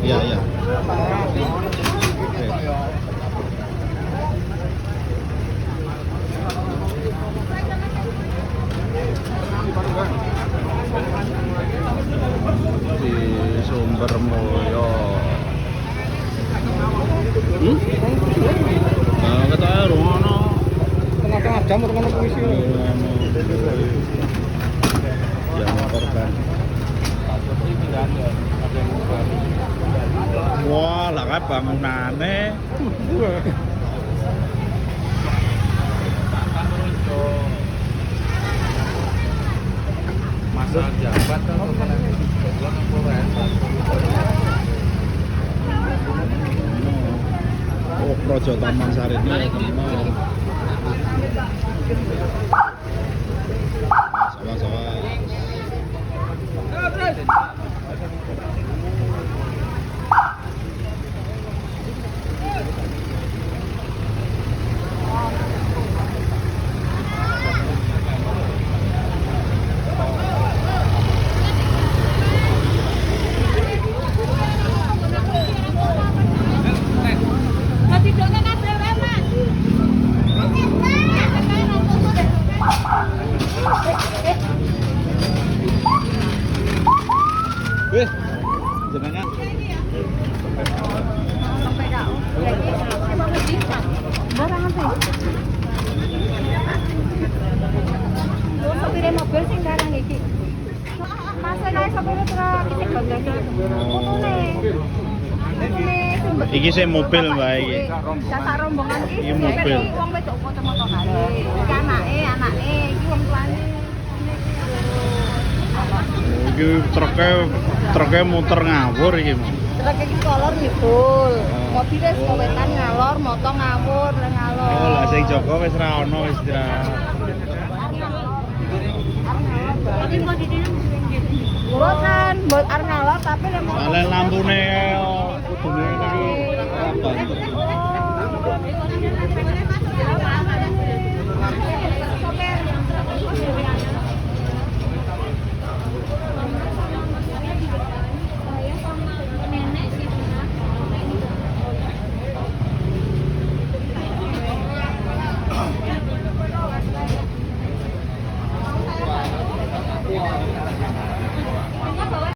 Iya, iya. Di Sumber Moyo. Nah, kata rumono. Tengah-tengah jam atau mana polisi? Yang korban. Wah, lah kan bangunannya. Masa jabat atau Oh, Projo Taman Sari ini. Sawah-sawah. Wih, jenengan. Sopir mobil sing garang iki. Masalah sopir truk iki gondang. Iki sih mobil mbak iki. Dasar rombongan iki. Iki mobil. Wong wedok foto-foto kali. Iki anake, iki wong tuane. Iki truknya muter ngawur iki. Truk iki kolor nyebul. Mobilnya saka wetan ngalor, moto ngawur, ngalor. Oh, lah sing Joko wis ra ono wis Bukan, buat arnalor tapi lemah. Lah lampune kudune tadi.